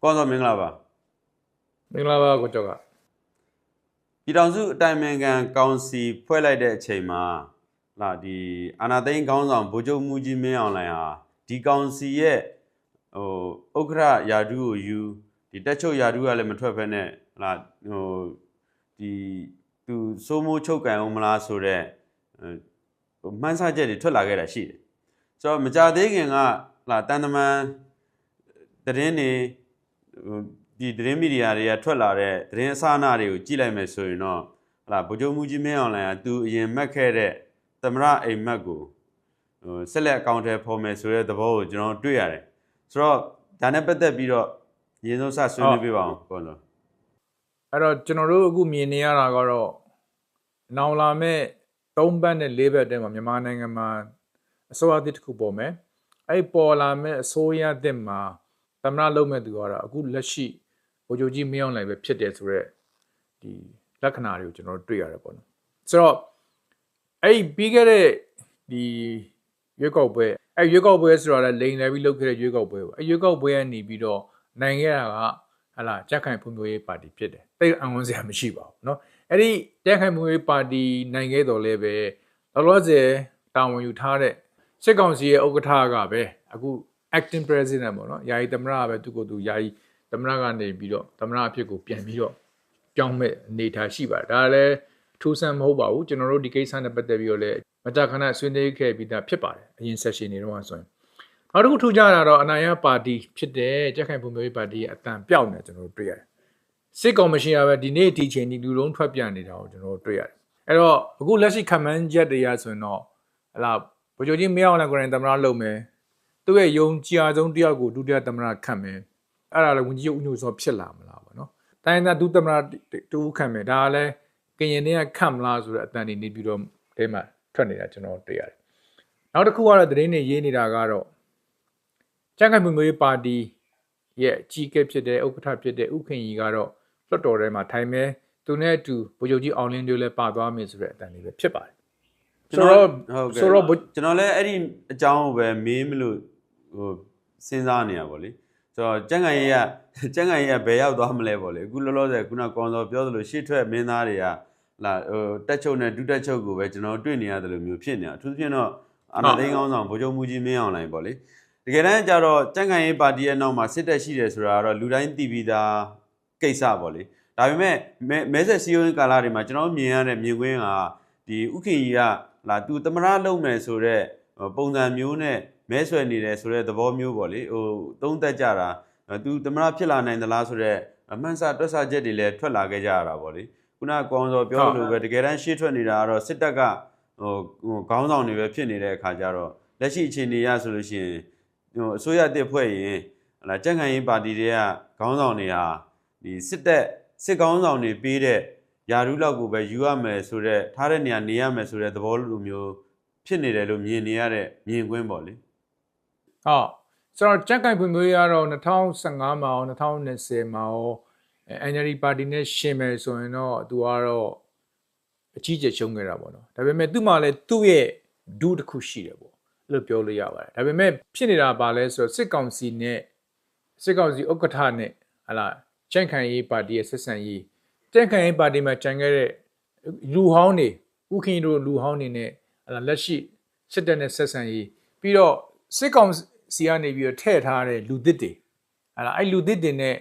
ကောသောမင်္ဂလာပါမင်္ဂလာပါကိုကျော်ကပြည်ထောင်စုအတိုင်ပင်ခံကောင်စီဖွဲ့လိုက်တဲ့အချိန်မှာလာဒီအာဏာသိမ်းခေါင်းဆောင်ဗိုလ်ချုပ်မှုကြီးမင်းအောင်လှိုင်ဟာဒီကောင်စီရဲ့ဥက္ကဋ္ဌယာဒူးကိုယူဒီတက်ချုပ်ယာဒူးကလည်းမထွက်ဖက်နဲ့လာဒီသူစိုးမိုးချုပ်ကန်အောင်မလားဆိုတော့မှန်းဆချက်တွေထွက်လာခဲ့တာရှိတယ်ဆိုတော့မကြသေးခင်ကလာတန်တမန်သတင်းတွေဒီသတင်းမီဒီယာတွေကထွက်လာတဲ့သတင်းအစအနတွေကိုကြည့်လိုက်မယ်ဆိုရင်တော့ဟလာဗိုလ်ချုပ်မှုကြီးမင်းအောင်လှိုင်ကသူအရင်မှတ်ခဲ့တဲ့သမရအိမ်မက်ကိုဆက်လက်အကောင့်ထဲပေါ်မယ်ဆိုတဲ့သဘောကိုကျွန်တော်တွေ့ရတယ်ဆိုတော့ဒါနဲ့ပတ်သက်ပြီးတော့ရင်းဆုံးစဆွေးနွေးပြပါအောင်ပေါ့နော်အဲ့တော့ကျွန်တော်တို့အခုမြင်နေရတာကတော့နောင်လာမဲ့3ပတ်နဲ့4ပတ်တည်းမှာမြန်မာနိုင်ငံမှာအစိုးရတစ်ခုပေါ်မယ်အဲ့ပေါ်လာမဲ့အစိုးရတစ်မှာသမရလုံးမဲ့သူကတော့အခုလက်ရှိဗိုလ်ချုပ်ကြီးမင်းအောင်လှိုင်ပဲဖြစ်တယ်ဆိုတော့ဒီလက္ခဏာတွေကိုကျွန်တော်တွေ့ရတယ်ပေါ့နော်ဆိုတော့အဲ့ပြီးခဲ့တဲ့ဒီရွေးကောက်ပွဲအဲ့ရွေးကောက်ပွဲဆိုတော့လည်းလိန်လဲပြီးလုပ်ခဲ့တဲ့ရွေးကောက်ပွဲပေါ့အဲ့ရွေးကောက်ပွဲကနေပြီးတော့နိုင်ခဲ့တာကဟလာကြက်ခိုင်ဖွံ့ဖြိုးရေးပါတီဖြစ်တယ်တိတ်အံဝန်စရာမရှိပါဘူးเนาะအဲ့ဒီကြက်ခိုင်ဖွံ့ဖြိုးရေးပါတီနိုင်ခဲ့တော်လဲပဲလောလောဆယ်တာဝန်ယူထားတဲ့စစ်ကောင်စီရဲ့ဥက္ကဋ္ဌကပဲအခု acting president ပေါ့เนาะယာယီသမ္မတကပဲသူကိုယ်သူယာယီသမ္မတကနေပြီးတော့သမ္မတအဖြစ်ကိုပြန်ပြီးတော့ပြောင်းမဲ့အနေထားရှိပါတယ်ဒါလည်းထူးဆန်းမဟုတ်ပါဘူးကျွန်တော်တို့ဒီကိစ္စနဲ့ပတ်သက်ပြီးတော့လည်းမကြာခဏဆွေးနွေးခဲ့ပြီးသားဖြစ်ပါတယ်အရင် session တွေတော့ဆိုရင်နောက်တစ်ခုထူးခြားတာတော့အနိုင်ရပါတီဖြစ်တဲ့ကြက်ခိုင်ဖွံ့ဖြိုးရေးပါတီရဲ့အတန်ပြောက်နေကျွန်တော်တို့တွေ့ရတယ်စစ်ကော်မရှင်ကပဲဒီနေ့ဒီချိန်ဒီလူလုံးထွက်ပြနေတာကိုကျွန်တော်တို့တွေ့ရတယ်အဲ့တော့အခုလက်ရှိခမန်းချက်တရားဆိုရင်တော့ဟလာဗိုလ်ချုပ်ကြီးမင်းအောင်လှိုင်ကိုယ်တိုင်သမ္မတလုပ်မယ်သူ့ရဲ့ယုံကြည်အားဆုံးတယောက်ကိုဒုတိယသမ္မတခန့်မယ်အဲ့ဒါလည်းဝန်ကြီးချုပ်ဦးညိုစောဖြစ်လာမလားပေါ့နော်တိုင်းသားဒုသမ္မတတူခန့်မယ်ဒါကလည်းကရင်တွေကခန့်မလားဆိုတဲ့အတန်တွေနေပြီးတော့အဲမှာထွက်နေတာကျွန်တော်တွေ့ရတယ်နောက်တစ်ခုကတော့သတင်းတွေရေးနေတာကတော့ကြက်ခိုင်ဖွံ့ဖြိုးရေးပါတီရဲ့အကြီးအကဲဖြစ်တဲ့ဥက္ကဋ္ဌဖြစ်တဲ့ဥခင်ကြီးကတော့လွှတ်တော်ထဲမှာထိုင်မဲသူနဲ့အတူဗိုလ်ချုပ်ကြီးအောင်လင်းတို့လည်းပါသွားမယ်ဆိုတဲ့အတန်လေးပဲဖြစ်ပါတယ်ဆိုတော့ကျွန်တော်လည်းအဲ့ဒီအကြောင်းကိုပဲမေးမလို့ဟိုစဉ်းစားနေရပါဗောလေဆိုတော့ကြက်ခိုင်ကြီးကဘယ်ရောက်သွားမလဲဗောလေအခုလောလောဆယ်ခုနကောင်စောပြောသလိုရှေ့ထွက်မင်းသားတွေကလာတက်ချုပ်နဲ့ဒုတက်ချုပ်ကိုပဲကျွန်တော်တွေ့နေရတယ်လို့မျိုးဖြစ်နေတာအထူးသဖြင့်တော့အာဏာသိမ်းကောင်းဆောင်ဗိုလ်ချုပ်မှုကြီးမင်းအောင်လှိုင်ဗောလေတကယ်တမ်းကျတော့ကြက်ခိုင်ရေးပါတီရဲ့နောက်မှာစစ်တပ်ရှိတယ်ဆိုတာကတော့လူတိုင်းသိပြီးသားကိစ္စဗောလေဒါပေမဲ့မဲဆက်စီယိုင်းကာလာတွေမှာကျွန်တော်မြင်ရတဲ့မြင်ကွင်းကဒီဥခင်ကြီးကလာသူသမရလုံးမယ်ဆိုတော့ပုံစံမျိုးနဲ့မဲဆွယ်နေတယ်ဆိုတဲ့သဘောမျိုးပေါ့လေဟိုသုံးသက်ကြတာသူသမရဖြစ်လာနိုင်သလားဆိုတော့အမှန်စတွက်ဆချက်တွေလည်းထွက်လာခဲ့ကြရတာပေါ့လေခုနကောင်စောပြောလို့ပဲတကယ်တမ်းရှေ့ထွက်နေတာကတော့စစ်တပ်ကဟိုခေါင်းဆောင်တွေပဲဖြစ်နေတဲ့အခါကျတော့လက်ရှိအခြေအနေရဆိုလို့ရှိရင်ဟိုအစိုးရတစ်ဖွဲ့ရင်ဟလာကြက်ခိုင်ရေးပါတီတွေကခေါင်းဆောင်တွေဟာဒီစစ်ခေါင်းဆောင်တွေပေးတဲ့ယာရုလောက်ကိုပဲယူရမယ်ဆိုတော့ထားတဲ့နေရာနေရမယ်ဆိုတဲ့သဘောလိုမျိုးဖြစ်နေတယ်လို့မြင်နေရတဲ့မြင်ကွင်းပေါ့လေဟုတ်ဆိုတော့ကြက်ကိုင်ဖွံ့ဖြိုးရေးကတော့2015မှာရော2020မှာရောNLD ပါတီနဲ့ရှင်မယ်ဆိုရင်တော့သူကတော့အကြီးကျယ်ရှုံးခဲ့တာပေါ့နော်ဒါပေမဲ့သူ့မှာလည်းသူ့ရဲ့ဒူးတစ်ခုရှိတယ်ပေါ့အဲ့လိုပြောလို့ရပါတယ်ဒါပေမဲ့ဖြစ်နေတာပါလဲဆိုတော့စစ်ကောင်စီဥက္ကဋ္ဌနဲ့ဟလာကြက်ခိုင်ရေးပါတီရဲ့ဆက်ဆံရေးကြက်ခိုင်ရေးပါတီမှာကြံခဲ့တဲ့လူဟောင်းတွေဥခင်တို့လူဟောင်းတွေနဲ့ဟလာလက်ရှိစစ်တပ်နဲ့ဆက်ဆံရေးပြီးတော့စစ်ကောင်စီကနေပြီးတော့ထည့်ထားတဲ့လူသစ်တွေဟလာအဲ့လူသစ်တွေနဲ့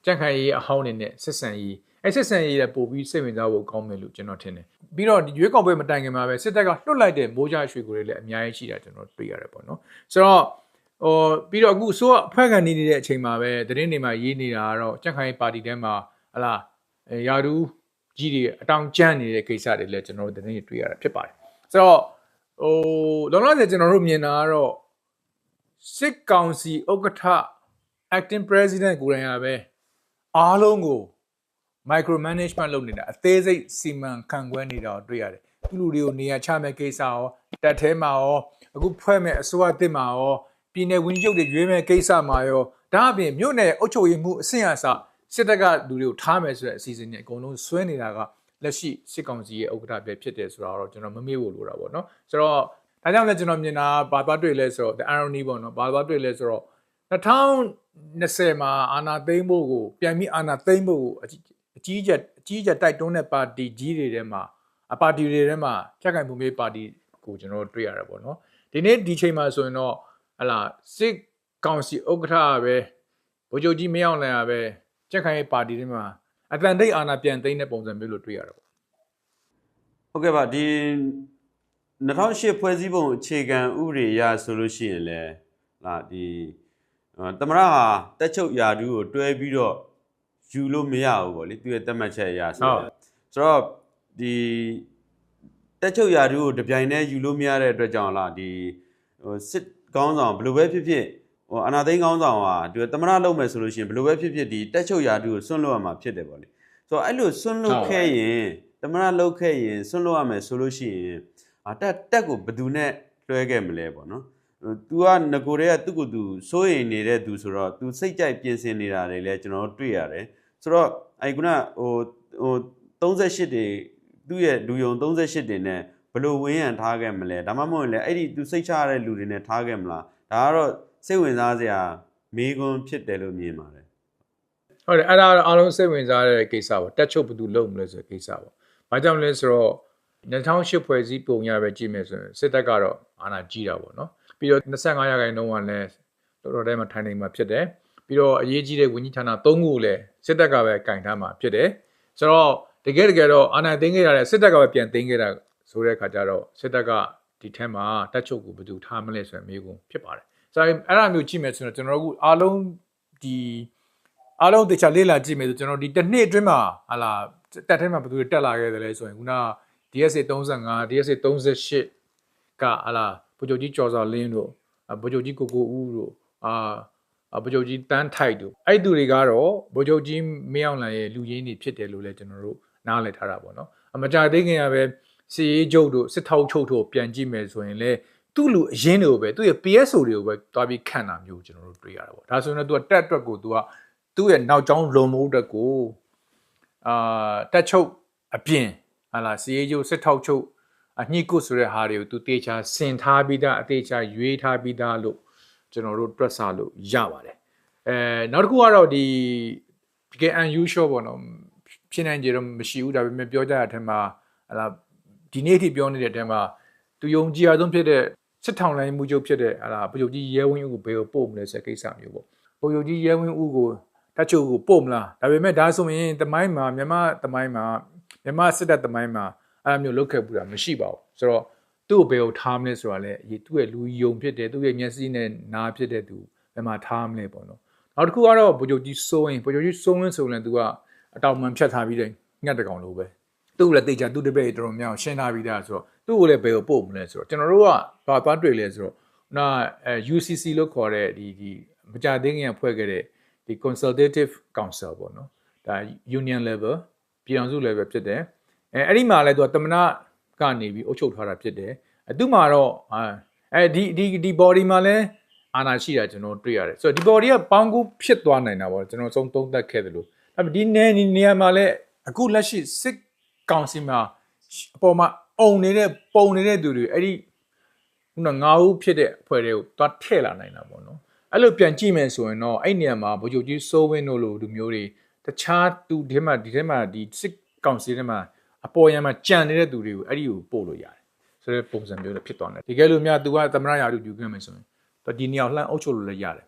ကြက်ခိုင်ရေးအဟောင်းတွေနဲ့ဆက်ဆံရေးအဲ့ဆက်ဆံရေးလည်းပို့ပြီးစိတ်ဝင်စားဖို့ကောင်းမယ်လို့ကျွန်တော်ထင်တယ်ပြီးတော့ရွေးကောက်ပွဲမတိုင်ခင်မှာပဲစစ်တပ်ကလွှတ်လိုက်တဲ့မိုးကြရွှေကိုတွေလည်းအများကြီးရှိတာကျွန်တော်တွေ့ရတယ်ပေါ့နော်ဆိုတော့ပြီးတော့အခုဆိုအဖွဲ့ခံနေနေတဲ့အချိန်မှာပဲသတင်းတွေမှာရေးနေတာကတော့ကြက်ခိုင်ပါတီထဲမှာဟလာယာဒူးကြီးတွေအတောင်ကျမ်းနေတဲ့ကိစ္စတွေလည်းကျွန်တော်တို့သတင်းတွေတွေ့ရတာဖြစ်ပါတယ်ဆိုတော့လောလောဆယ်ကျွန်တော်တို့မြင်တာကတော့စစ်ကောင်စီဥက္ကဋ္ဌ acting president ကိုယ်တိုင်ကပဲအားလုံးကို micro management လုပ်နေတာအသေးစိတ်စီမံခန့်ခွဲနေတာကိုတွေ့ရတယ်သူလူတွေကိုနေရာချမဲ့ကိစ္စရောတက်ထဲမှာရောအခုဖွဲ့မဲ့အစိုးရတစ်မှာရောပြည်နယ်ဝန်ကြီးချုပ်တွေရွေးမဲ့ကိစ္စမှာရောဒါအပြင်မြို့နယ်အုပ်ချုပ်ရေးမှုအဆင့်အဆစစ်တပ်ကလူတွေကိုထားမယ်ဆိုတဲ့အစီအစဉ်တွေအကုန်လုံးဆွဲနေတာကလက်ရှိစစ်ကောင်စီရဲ့ဥက္ကဋ္ဌပဲဖြစ်တယ်ဆိုတာတော့ကျွန်တော်မမေ့ဖို့လိုတာပေါ့နော်ဆိုတော့ဒါကြောင့်လည်းကျွန်တော်မြင်တာဘာသွားတွေ့လဲဆိုတော့ irony ပေါ့နော်ဘာသွားတွေ့လဲဆိုတော့ 2020မှာအာဏာသိမ်းဖို့ကိုပြန်ပြီးအာဏာသိမ်းဖို့ကိုအကြီးကျယ်တိုက်တွန်းတဲ့ပါတီကြီးတွေထဲမှာပါတီတွေထဲမှာကြက်ကင်မှုမေးပါတီကိုကျွန်တော်တွေ့ရတာပေါ့နော်ဒီနေ့ဒီချိန်မှာဆိုရင်တော့ဟလာစစ်ကောင်စီဥက္ကဋ္ဌပဲဗိုလ်ချုပ်ကြီးမင်းအောင်လှိုင်ကပဲကြက်ခိုင်ရဲ့ပါတီတွေမှာအတန်တိတ်အာဏာပြန်သိမ်းတဲ့ပုံစံမျိုးလို့တွေ့ရတာပေါ့ဟုတ်ကဲ့ပါဒီ2008ဖွဲ့စည်းပုံအခြေခံဥပဒေအရဆိုလို့ရှိရင်လည်းဟာဒီသမရဟာတက်ချုပ်ယာဒူးကိုတွဲပြီးတော့ယူလို့မရဘူးပေါ့လေသူရဲ့တက်မှတ်ချက်အရဆိုတော့ဒီတက်ချုပ်ယာဒူးကိုတပြိုင်တည်းယူလို့မရတဲ့အတွက်ကြောင့်လားဒီစစ်ကောင်းဆောင်ဘယ်လိုပဲဖြစ်ဖြစ်အာဏာသိမ်းကောင်းဆောင်ဟာဒီသမရလုပ်မယ်ဆိုလို့ရှိရင်ဘယ်လိုပဲဖြစ်ဖြစ်ဒီတက်ချုပ်ယာဒူးကိုဆွန့်လွတ်ရမှာဖြစ်တယ်ပေါ့လေဆိုတော့အဲ့လိုဆွန့်လွတ်ခဲ့ရင်သမရလုပ်ခဲ့ရင်ဆွန့်လွတ်ရမယ်ဆိုလို့ရှိရင်တက်ကိုဘယ်သူနဲ့လွှဲခဲ့မလဲပေါ့နော်तू ကငကိုတွေကသူ့ကိုသူစိုးရိမ်နေတဲ့သူဆိုတော့ तू စိတ်ကြိုက်ပြင်ဆင်နေတာတွေလည်းကျွန်တော်တို့တွေ့ရတယ်ဆိုတော့အဲ့ခုန38တွေသူ့ရဲ့လူယုံ38တွေနဲ့ဘယ်လိုဝင်းရံထားခဲ့မလဲဒါမှမဟုတ်လည်းအဲ့ဒီ तू စိတ်ချရတဲ့လူတွေနဲ့ထားခဲ့မလားဒါကတော့စိတ်ဝင်စားစရာမေးခွန်းဖြစ်တယ်လို့မြင်ပါတယ်ဟုတ်တယ်အဲ့ဒါအားလုံးစိတ်ဝင်စားတဲ့ကိစ္စပေါ့တက်ချုပ်ဘယ်သူလုပ်မလဲဆိုတဲ့ကိစ္စပေါ့ဘာကြောင့်လဲဆိုတော့2008ဖွဲ့စည်းပုံရပဲကြည့်မယ်ဆိုရင်စစ်တပ်ကတော့အာဏာကြီးတာပေါ့နော်ပြီးတော့25ရာခိုင်နှုန်းကလည်းတော်တော်တည်းမှထိုင်နေမှာဖြစ်တယ်ပြီးတော့အရေးကြီးတဲ့ဝန်ကြီးဌာန3ခုလည်းစစ်တပ်ကပဲကင်ထားမှာဖြစ်တယ်ဆိုတော့တကယ်တော့အာဏာသိမ်းခဲ့ရတဲ့စစ်တပ်ကပဲပြန်သိမ်းခဲ့တာဆိုတဲ့အခါကျတော့စစ်တပ်ကဒီထက်မှာတက်ချုပ်ကိုဘယ်သူထားမလဲဆိုတဲ့မေးခွန်းဖြစ်ပါတယ်ဆိုတော့အဲ့ဒါမျိုးကြည့်မယ်ဆိုတော့ကျွန်တော်တို့အားလုံးတခြားလေးလာကြည့်မယ်ဆိုကျွန်တော်ဒီတစ်နှစ်အတွင်းမှာဟာလာတက်ထဲမှာဘယ်သူတက်လာခဲ့တယ်လဲဆိုရင်ခုန DSA 35 DSA 38ကဟာလာဗိုလ်ချုပ်ကြီးကျော်စောလင်းတို့ဗိုလ်ချုပ်ကြီးကိုဦးတို့ဗိုလ်ချုပ်ကြီးတန်းထိုက်တို့အဲ့သူတွေကတော့ဗိုလ်ချုပ်ကြီးမင်းအောင်လှိုင်ရဲ့လူရင်းတွေဖြစ်တယ်လို့လည်းကျွန်တော်တို့နားလည်ထားတာပေါ့နော်အမကြသေးခင်ကပဲစီရေးချုပ်တို့စစ်ထောက်ချုပ်တို့ပြန်ကြည့်မယ်ဆိုရင်လည်းသူ့လူအရင်းတွေကိုပဲသူ့ရဲ့ PSO တွေကိုပဲတွားပြီးခံတာမျိုးကျွန်တော်တို့တွေ့ရတာပေါ့ဒါဆိုရင်တော့သူကတက်အတွက်ကိုသူကသူ့ရဲ့နောက်ကျောင်းလုံမိုးအတွက်ကိုတက်ချုပ်အပြင်ဟာလာစီရေးချုပ်စစ်ထောက်ချုပ်အညှိကုဆိုတဲ့ဟာတွေကိုသူတေချာဆင်ထားပြီးသားအသေးချာရွေးထားပြီးသားလို့ကျွန်တော်တို့တွက်ဆလို့ရပါတယ်နောက်တစ်ခုကတော့ဒီ unusual ပေါ့နော်ဖြစ်နိုင်ကြတော့မရှိဘူးဒါပေမဲ့ပြောကြတဲ့အထက်မှာဟာလာဒီနေ့ထိပြောနေတဲ့အထက်မှာသူယုံကြည်ရဆုံးဖြစ်တဲ့စစ်ထောင်လိုင်းမှုချုပ်ဖြစ်တဲ့ဟာလာဗိုလ်ချုပ်ကြီးရဲဝင်းဦးကိုဘယ်ကိုပို့မလဲဆိုတဲ့ကိစ္စမျိုးပေါ့ဗိုလ်ချုပ်ကြီးရဲဝင်းဦးကိုတက်ချုပ်ကိုပို့မလားဒါပေမဲ့ဒါဆိုရင်တမိုင်းမှာမြန်မာစစ်တပ်တမိုင်းမှာအဲ့လိုမျိုးလုပ်ခဲ့ပူတာမရှိပါဘူးဆိုတော့သူ့ကိုဘယ်ကိုထားမလဲဆိုတာလဲသူ့ရဲ့လူယုံဖြစ်တယ်သူ့ရဲ့မျက်စိနဲ့နားဖြစ်တဲ့သူဘယ်မှာထားမလဲပေါ့နော်နောက်တစ်ခုကတော့ဗိုလ်ချုပ်ကြီးစိုးရင်ဆိုရင်သူကအတောင်မှန်ဖြတ်ထားပြီးတဲ့ညက်တကောင်လိုပဲသူ့လည်းတေချာသူ့တပည့်တော်တော်များရှင်းထားပြီးသားဆိုတော့သူ့ကိုလည်းဘယ်ကိုပို့မလဲဆိုတော့ကျွန်တော်တို့ကဘာသွားတွေ့လဲဆိုတော့UCC လို့ခေါ်တဲ့ဒီမကြသေးခင်ကဖွဲ့ခဲ့တဲ့ဒီ consultative council ပေါ့နော်ဒါ union level ပြည်အောင်စု level ဖြစ်တယ်အဲ့ဒီမှာလည်းသူကတမနာကနေပြီးအုပ်ချုပ်ထားတာဖြစ်တယ်သူ့မှာတော့ဒီ body မှာလည်းအာဏာရှိတာကျွန်တော်တွေ့ရတယ်ဆိုတော့ဒီ body ကပေါင်းကူးဖြစ်သွားနိုင်တာပေါ့ကျွန်တော်သုံးသပ်ခဲ့တယ်လို့ဒီနေရာမှာလည်းအခုလက်ရှိစစ်ကောင်စီမှာအပေါ်မှာပုံနေတဲ့သူတွေအဲ့ဒီခုန9ဦးဖြစ်တဲ့အဖွဲ့တွေကိုသွားထည့်လာနိုင်တာပေါ့နော်အဲ့လိုပြန်ကြည့်မယ်ဆိုရင်တော့အဲ့နေရာမှာဗိုလ်ချုပ်ကြီးစိုးဝင်းတို့လိုလူမျိုးတွေတခြားသူဒီထဲမှာဒီစစ်ကောင်စီထဲမှာအပေါ်ရံမှာကြံနေတဲ့သူတွေကိုအဲ့ဒီကိုပို့လို့ရတယ်ဆိုတဲ့ပုံစံမျိုးလည်းဖြစ်သွားတယ်ဒီကဲလို့များသူကသမရရာထူးယူခဲ့မယ်ဆိုရင်တော့ဒီနေရာလှမ်းအုပ်ချုပ်လို့လည်းရတယ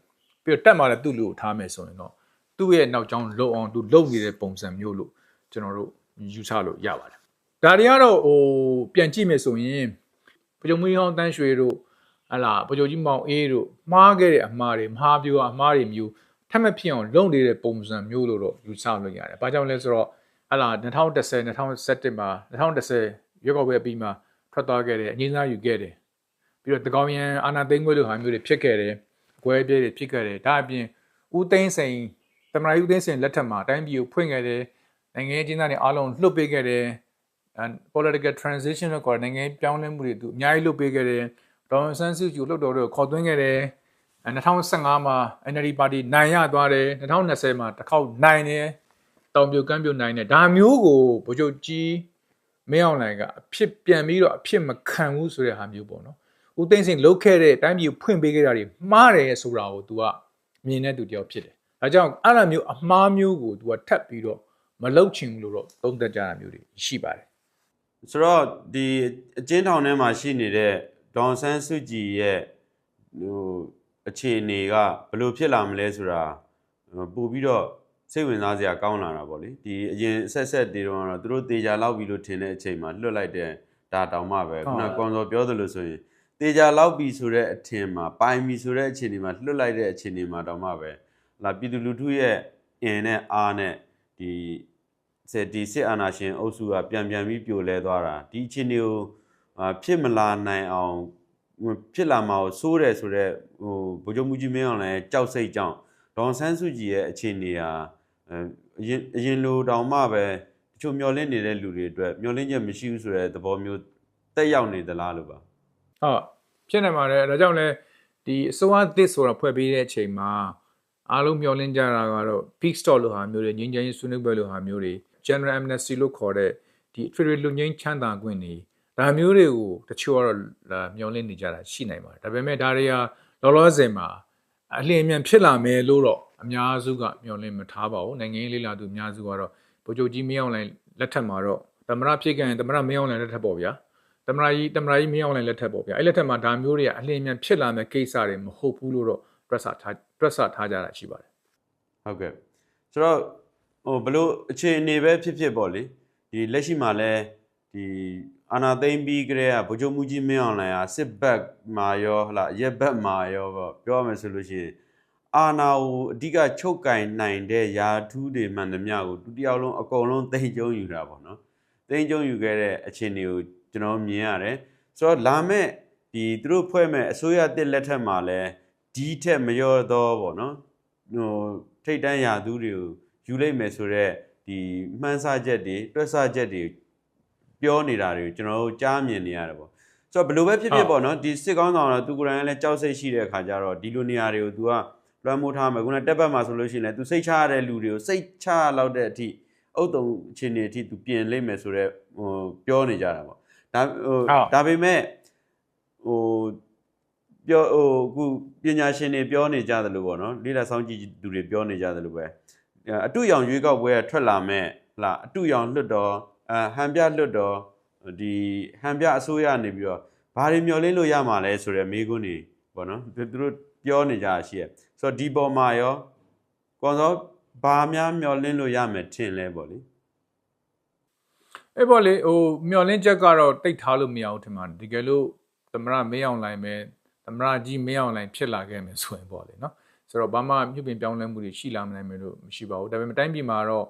်ပြီးတော့တက်မှာလည်းသူ့လူကိုထားမယ်ဆိုရင်တော့သူ့ရဲ့နောက်ကျောင်းလုံအောင်သူလုံနေတဲ့ပုံစံမျိုးလို့ကျွန်တော်တို့ယူဆလို့ရပါတယ်ဒါတွေကတော့ပြန်ကြည့်မယ်ဆိုရင်ဗိုလ်ချုပ်မင်းဟောင်းတန်းရွှေတို့ဟလာဗိုလ်ချုပ်ကြီးမောင်အေးတို့မှားခဲ့တဲ့အမှားတွေမဟာဗျူဟာအမှားတွေမျိုးထပ်မဖြစ်အောင်လုံနေတဲ့ပုံစံမျိုးလို့တော့ယူဆလို့ရတယ်ဘာကြောင့်လဲဆိုတော့ဟလာ2010 2017မှာ2010ရွေးကောက်ပွဲပြီးမှထွက်သွားခဲ့တယ်အငြင်းစားယူခဲ့တယ်ပြီးတော့တကောင်ရန်အာနာသိန်းခွဲလိုဟာမျိုးတွေဖြစ်ခဲ့တယ်အကွဲပြဲတွေဖြစ်ခဲ့တယ်ဒါအပြင်ဦးသိန်းစိန်သမ္မတဦးသိန်းစိန်လက်ထက်မှာတိုင်းပြည်ကိုဖွင့်ခဲ့တယ်နိုင်ငံရေးကျင်းသားတွေအားလုံးလွှတ်ပေးခဲ့တယ်political transition လို့ခေါ်တဲ့နိုင်ငံပြောင်းလဲမှုတွေသူအများကြီးလုပ်ပေးခဲ့တယ်ဒေါ်ဆန်းစုကြည်လှုပ်တော်တွေကိုခေါ်သွင်းခဲ့တယ်2015မှာ NLD ပါတီနိုင်ရသွားတယ်2020မှာတစ်ခေါက်နိုင်တယ်တောင်ပြိုကမ်းပြိုနိုင်တယ်ဒါမျိုးကိုဗိုလ်ချုပ်ကြီးမင်းအောင်လှိုင်ကအဖြစ်ပြန်ပြီးတော့အဖြစ်မခံဘူးဆိုတဲ့ဟာမျိုးပေါ့နော်ဦးသိန်းစိန်လှုပ်ခဲ့တဲ့တိုင်းပြည်ဖွင့်ပေးခဲ့တာတွေမှားတယ်ဆိုတာကို तू က မြင်တဲ့သူတယောက်ဖြစ်တယ်ဒါကြောင့်အဲ့လိုမျိုးအမှားမျိုးကို तू ကထပ်ပြီးတော့မလုတ်ချင်ဘူးလို့တော့သုံးသပ်ကြတာမျိုးတွေရှိပါတယ်ဆိုတော့ဒီအကျဉ်းထောင်ထဲမှာရှိနေတဲ့ဒေါန်ဆန်းစုကြည်ရဲ့အခြေအနေကဘယ်လိုဖြစ်လာမလဲဆိုတာပို့ပြီးတော့စိတ်ဝင်စားစရာကောင်းလာတာပေါ့လေဒီအရင်ဆက်တွေတော့သူတို့တေချာလောက်ပြီလို့ထင်တဲ့အချိန်မှာလွတ်လိုက်တဲ့ဒါတောင်မှပဲခုနကွန်စော်ပြောသလိုဆိုရင်တေချာလောက်ပြီဆိုတဲ့အထင်မှာပိုင်ပြီဆိုတဲ့အခြေအနေမှာလွတ်လိုက်တဲ့အခြေအနေမှာတောင်မှပဲလာပြည်သူလူထုရဲ့အင်နဲ့အားနဲ့ဒီစစ်အာဏာရှင်အုပ်စုကပြန်ပြီးပြိုလဲသွားတာဒီအခြေအနေကိုဖြစ်မလာနိုင်အောင်ဖြစ်လာမှာကိုစိုးတယ်ဆိုတော့ဗိုလ်ချုပ်မှုကြီးမင်းအောင်လည်းကြောက်စိတ်ကြောင့်ဒေါန်ဆန်းစုကြည်ရဲ့အခြေအနေဟာအရင်လိုတောင်မှပဲတချို့မျောလင့်နေတဲ့လူတွေအတွက်မျောလင့်ချက်မရှိဘူးဆိုတဲ့သဘောမျိုးတက်ရောက်နေသလားလို့ပါဟုတ်ဖြစ်နေပါတယ်ဒါကြောင့်လဲဒီအစိုးရသစ်ဆိုတာဖွဲ့ပေးတဲ့အချိန်မှာအားလုံးမျောလင့်ကြတာကတော့ peak stock လို့ဟာမျိုးတွေငြိမ်းချမ်းရေးဆွေးနွေးပွဲလို့ဟာမျိုးတွေ general amnesty လို့ခေါ်တဲ့ဒီအထွေထွေလူငြိမ်းချမ်းသာခွင့်တွေဒါမျိုးတွေကိုတချို့ကတော့မျောလင့်နေကြတာရှိနိုင်ပါတယ်ဒါပေမဲ့ဒါတွေကလောလောဆယ်မှာအလျင်အမြန်ဖြစ်လာမယ်လို့တော့အများစုကမျှော်လင့်မထားပါဘူးနိုင်ငံရေးလေးလာသူအများစုကတော့ဗိုလ်ချုပ်ကြီးမင်းအောင်လှိုင်လက်ထက်မှာတော့သမရဖြစ်ခဲ့ရင်သမရမင်းအောင်လှိုင်လက်ထက်ပေါ့ဗျာသမရကြီးမင်းအောင်လှိုင်လက်ထက်ပေါ့ဗျာအဲ့လက်ထက်မှာဒါမျိုးတွေကအလျင်အမြန်ဖြစ်လာမယ့်ကိစ္စတွေမဟုတ်ဘူးလို့တော့တွက်ဆထားကြတာရှိပါတယ်ဟုတ်ကဲ့ဆိုတော့ဘလို့အခြေအနေပဲဖြစ်ပေါ့လေဒီလက်ရှိမှာလဲဒီအာနာသိမ့်ပြီးကြတဲ့ဗိုလ်ချုပ်မှုကြီးမင်းအောင်လှိုင်ဟာစစ်ဘက်မှာရောဟလာရက်ဘက်မှာရောပေါ့ပြောရမယ်ဆိုလို့ရှိရင်အာနာကိုအဓိကချုပ်ကင်နိုင်တဲ့ယာထူးတွေမှန်သမျှကိုဒုတိယလုံးအကုန်လုံးသိမ်းကျုံယူတာပေါ့နော်သိမ်းကျုံယူခဲ့တဲ့အခြေအနေကိုကျွန်တော်မြင်ရတယ်ဆိုတော့လာမဲ့ဒီသူတို့ဖွဲ့မဲ့အစိုးရတစ်လက်ထက်မှာလဲဒီထက်မလျော့တော့ပေါ့နော်ထိတ်တန်းယာထူးတွေကိုယူလိုက်မယ်ဆိုတော့ဒီမှန်းဆချက်တွေတွက်ဆချက်တွေပြောနေတာတွေကိုကျွန်တော်တို့ကြားမြင်နေရတယ်ပေါ့ဆိုတော့ဘယ်လိုပဲဖြစ်ဖြစ်ပေါ့နော်ဒီစစ်ကောင်းဆောင်ကသူကိုယ်တိုင်လည်းကြောက်စိတ်ရှိတဲ့အခါကျတော့ဒီလိုနေရာတွေကို तू ကလွှမ်းမိုးထားမယ်ခုနတက်ဘက်မှာဆိုလို့ရှိရင်လည်း तू စိတ်ချရတဲ့လူတွေကိုစိတ်ချလောက်တဲ့အထိအုတ်တုံအခြေအနေအထိ तू ပြင်လိမ့်မယ်ဆိုတော့ပြောနေကြတာပေါ့ဒါပေမဲ့ပြောအခုပညာရှင်တွေပြောနေကြတယ်လို့ပေါ့နော်လိလာဆောင်ကြည့်သူတွေပြောနေကြတယ်လို့ပဲအတူရောင်ရွေးကောက်ပွဲကထွက်လာမဲ့ဟာအတူရောင်လွတ်တော်ဟန်ပြလွတ်တော်ဒီဟန်ပြအစိုးရနေပြီးတော့ဘာတွေမျှော်လင့်လို့ရမှာလဲဆိုတဲ့မေးခွန်းတွေပေါ့နော်သူတို့ပြောနေကြတာရှိရဲ့ဆိုတော့ဒီပေါ်မှာရောကွန်စောဘာများမျှော်လင့်လို့ရမယ်ထင်လဲပေါ့လေအဲ့ပေါ့လေမျှော်လင့်ချက်ကတော့တိတ်ထားလို့မရဘူးထင်ပါတယ်တကယ်လို့သမရမင်းအောင်လှိုင်ပဲသမရကြီးမင်းအောင်လှိုင်ဖြစ်လာခဲ့မယ်ဆိုရင်ပေါ့လေနော်ဆိုတော့ဘာမှမြုပ်ပင်ပြောင်းလဲမှုတွေရှိလာမနိုင်မယ်လို့မရှိပါဘူးဒါပေမဲ့တိုင်းပြည်မှာတော့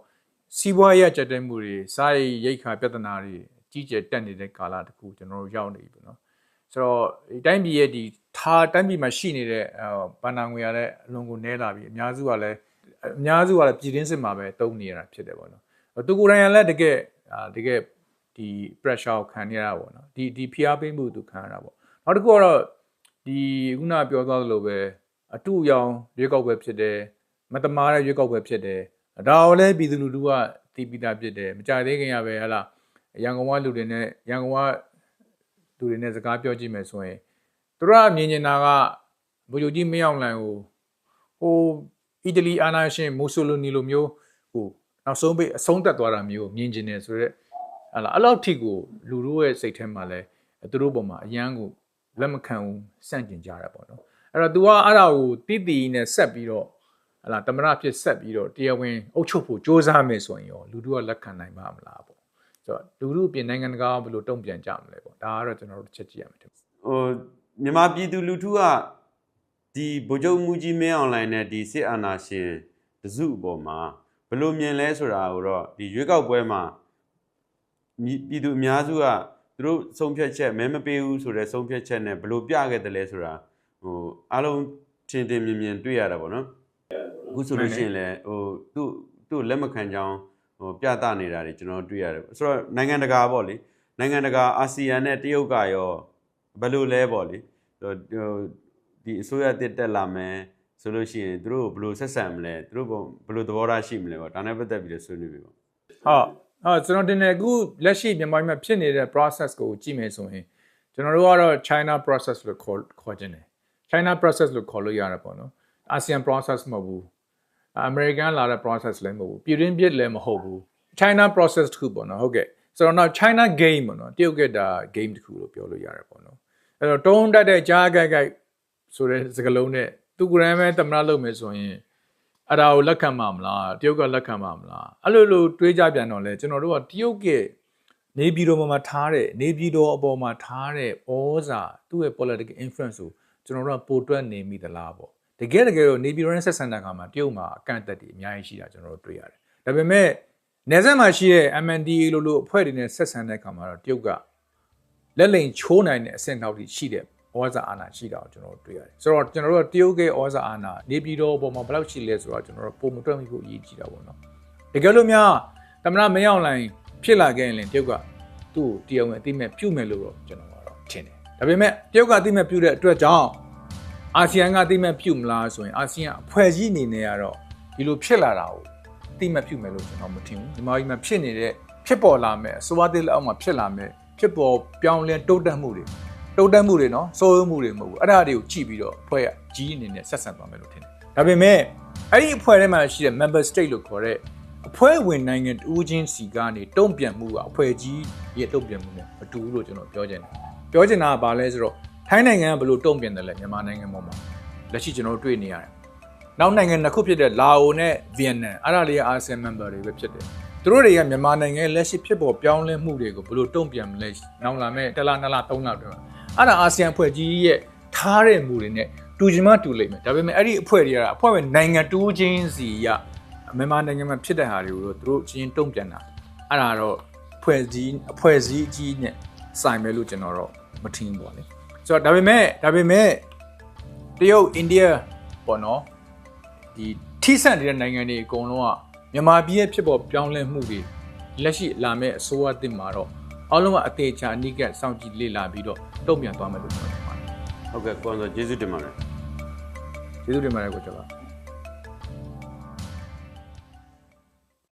စီးပွားရေးကြက်တဲမှုတွေစားရိတ်ခါပြဿနာတွေကြီးကျယ်တက်နေတဲ့ကာလတခုကျွန်တော်တို့ရောက်နေပြီနော်ဆိုတော့ဒီတိုင်းပြည်ရဲ့ဒီတိုင်းပြည်မှာရှိနေတဲ့ဘဏ္ဍာငွေရတဲ့အလွန်ကိုနည်းလာပြီအများစုကလည်းပြည်တွင်းစစ်မှာပဲတုံးနေရတာဖြစ်တယ်ပေါ့နော်သူကိုယ်တိုင်ကလည်းတကယ်ဒီ pressure ကိုခံနေရတာပေါ့နော်ဒီဖိအားပေးမှုသူခံရတာပေါ့နောက်တစ်ခုကတော့ဒီခုနပြောသွားသလိုပဲအတူရောင်ရွေးကောက်ပွဲဖြစ်တယ်မတမားတဲ့ရွေးကောက်ပွဲဖြစ်တယ်ဒါကိုလည်းပြည်သူလူထုကတီးပြီးသားဖြစ်တယ်မကြသေးခင်ရပဲဟလာရန်ကုန်ကလူတွေနဲ့စကားပြောကြည့်မယ်ဆိုရင်သူတို့ကမြင်နေတာကဗိုလ်ချုပ်ကြီးမင်းအောင်လှိုင်ကိုအီတလီအာနာရှင်မိုဆိုလိုနီလိုမျိုးနောက်ဆုံးအဆုံးသက်သွားတာမျိုးမြင်ကျင်နေဆိုတော့ဟလာအဲ့လောက်ထိကိုလူတို့ရဲ့စိတ်ထဲမှာလဲသူတို့ပေါ်မှာအယမ်းကိုလက်မခံဘူးစန့်ကျင်ကြတာပေါ့နော်အဲ့တော့ तू ကအဲ့ဒါကိုတီးနဲ့ဆက်ပြီးတော့ဟလာတမရဖြစ်ဆက်ပြီးတော့တရားဝင်အုပ်ချုပ်ဖို့စ조사မယ်ဆိုရင်ရောလူတို့ကလက်ခံနိုင်မှာမလားပေါ့ဆိုတော့လူတို့ပြင်နိုင်ငံတကာဘယ်လိုတုံ့ပြန်ကြမလဲပေါ့ဒါကတော့ကျွန်တော်တို့ချက်ကြည့်ရမယ်မြန်မာပြည်သူလူထုကဒီဗိုလ်ချုပ်မှုကြီးမင်းအောင်လှိုင်နဲ့ဒီစစ်အာဏာရှင်တစုအပေါ်မှာဘယ်လိုမြင်လဲဆိုတာကိုတော့ဒီရွေးကောက်ပွဲမှာပြည်သူအများစုကသူတို့ဆုံးဖြတ်ချက်မဲမပေးဘူးဆိုတဲ့ဆုံးဖြတ်ချက်နဲ့ဘယ်လိုပြခဲ့တယ်လဲဆိုတာအားလုံးထင်မြင်တွေ့ရတာပေါ့နော်အခုဆိုလို့ရှိရင်လည်းသူ့လက်မခံကြောင်းပြသနေတာတွေကျွန်တော်တွေ့ရတယ်ဆိုတော့နိုင်ငံတကာပေါ့လေနိုင်ငံတကာအာဆီယံနဲ့တရုတ်ကရောဘယ်လိုလဲပေါ့လေဒီအစိုးရတက်လာမယ်ဆိုလို့ရှိရင်သူတို့ဘယ်လိုဆက်ဆံမလဲသူတို့ဘယ်လိုသဘောထားရှိမလဲပေါ့ဒါနဲ့ပတ်သက်ပြီးတော့ဆွေးနွေးပြီပေါ့ကျွန်တော်တင်တယ်အခုလက်ရှိမြန်မာပြည်မှာဖြစ်နေတဲ့ process ကိုကြည့်မယ်ဆိုရင်ကျွန်တော်တို့ကတော့ China process လို့ခေါ်ခြင်းတယ် China process လို့ခေါ်လို့ရတာပေါ့နော် ASEAN process မဟုတ်ဘူး American လာတဲ့ process လည်းမဟုတ်ဘူးပြည်တွင်းပြစ်လည်းမဟုတ်ဘူး China process တခုပေါ့နော်ဟုတ်ကဲ့ဆိုတော့နောက် China game ပေါ့နော်တရုတ်ကတာ game တခုလို့ပြောလို့ရတယ်ပေါ့နော်အဲ့တော့တုံးတက်တဲ့ကြားကြိုက်ကြိုက်ဆိုတဲ့စကားလုံးနဲ့သူကရမ်းပဲသမဏလုပ်မယ်ဆိုရင်အဲ့ဒါကိုလက်ခံမှာမလားတရုတ်ကလက်ခံမှာမလားအဲ့လိုတွေးကြပြန်တော့လဲကျွန်တော်တို့ကတရုတ်ရဲ့နေပြည်တော်မှာထားတဲ့နေပြည်တော်အပေါ်မှာထားတဲ့ဩဇာသူ့ရဲ့ political influence ကိုကျွန်တော်တို့ကပိုတွက်နေမိသလားပေါ့တကယ်တော့နေပြည်တော်နဲ့ဆက်ဆံတဲ့အခါမှာတရုတ်မှာအကန့်အသတ်တွေအများကြီးရှိတာကျွန်တော်တို့တွေ့ရတယ်ဒါပေမဲ့နယ်စပ်မှာရှိတဲ့ MNDAA လို့အဖွဲ့တွေနဲ့ဆက်ဆံတဲ့အခါမှာတော့တရုတ်ကလက်လိမ်ချိုးနိုင်တဲ့အဆင့်လောက်ထိရှိတဲ့ဩဇာအာဏာရှိတာကိုကျွန်တော်တို့တွေ့ရတယ်ဆိုတော့ကျွန်တော်တို့ကတရုတ်ရဲ့ဩဇာအာဏာနေပြည်တော်အပေါ်မှာဘယ်လောက်ရှိလဲဆိုတော့ကျွန်တော်တို့ပုံမတွက်မိဖို့အရေးကြီးတာပေါ့နော်တကယ်လို့များသမဏမရောက်လိုက်ဖြစ်လာခဲ့ရင်လည်းတရုတ်ကသူ့ကိုတရားဝင်အသိမဲ့ပြုမယ်လို့တော့ကျွန်တော်ကတော့ထင်တယ်ဒါပေမဲ့တရုတ်ကအသိမဲ့ပြုတဲ့အတွက်ကြောင့်အာဆီယံကအသိမဲ့ပြုမလားဆိုရင်အာဆီယံအဖွဲ့ကြီးအနေနဲ့ကတော့ဒီလိုဖြစ်လာတာကိုအသိမဲ့ပြုမယ်လို့ကျွန်တော်မထင်ဘူးဒီမှာကြီးမှာဖြစ်နေတဲ့ဖြစ်ပေါ်လာမဲ့အစိုးရသစ်လက်အောက်မှာဖြစ်လာမဲ့ဖြစ်ပေါ်ပြောင်းလဲတိုးတက်မှုတွေနော်စိုးရိမ်မှုတွေမဟုတ်ဘူးအဲ့ဒါတွေကိုကြည့်ပြီးတော့အဖွဲ့ကကြီးအနေနဲ့ဆက်ဆံသွားမယ်လို့ထင်တယ်ဒါပေမဲ့အဲ့ဒီအဖွဲ့ထဲမှာရှိတဲ့ member state လို့ခေါ်တဲ့အဖွဲ့ဝင်နိုင်ငံတူးချင်းစီကနေတုံ့ပြန်မှုကအဖွဲ့ကြီးရဲ့တုံ့ပြန်မှုနဲ့မတူဘူးလို့ကျွန်တော်ပြောချင်တာကဘာလဲဆိုတော့ထိုင်းနိုင်ငံကဘယ်လိုတုံ့ပြန်တယ်လဲမြန်မာနိုင်ငံပေါ်မှာလက်ရှိကျွန်တော်တွေ့နေရတယ်နောက်နိုင်ငံတစ်ခုဖြစ်တဲ့လာအိုနဲ့ဗီယက်နမ်အဲ့ဒါလေးက ASEAN member တွေပဲဖြစ်တယ်သူတို့တွေကမြန်မာနိုင်ငံရဲ့လက်ရှိဖြစ်ပေါ်ပြောင်းလဲမှုတွေကိုဘယ်လိုတုံ့ပြန်မလဲနောက်လာမဲ့1လ2လ3လအတွင်းအဲ့ဒါအာဆီယံအဖွဲ့ကြီးရဲ့ထားတဲ့မူတွေနဲ့တူချင်မှတူလိမ့်မယ်ဒါပေမဲ့အဲ့ဒီအဖွဲ့တွေကအဖွဲ့ဝင်နိုင်ငံတူးချင်းစီကမြန်မာနိုင်ငံမှာဖြစ်တဲ့ဟာတွေကိုတော့သူတို့ချင်းတုံ့ပြန်တာအဲ့ဒါတော့အဖွဲ့စည်းအကြီးနဲ့ဆိုင်မယ်လို့ကျွန်တော်တော့မထင်ဘူးပေါ့လေဆိုတော့ဒါပေမဲ့တရုတ်အိန္ဒိယပေါ့နော်ဒီထိစပ်နေတဲ့နိုင်ငံတွေအကုန်လုံးကမြန်မာပြည်ရဲ့ဖြစ်ပေါ်ပြောင်းလဲမှုတွေလက်ရှိလာမဲ့အစိုးရအသစ်မှာတော့အားလုံးကအသေးချာအနိကစောင့်ကြည့်လေ့လာပြီးတော့တုံ့ပြန်သွားမယ်လို့ကျွန်တော်ထင်ပါတယ်ဟုတ်ကဲ့ကိုယ်ဆိုကျေးဇူးတင်ပါတယ်ကိုကျော်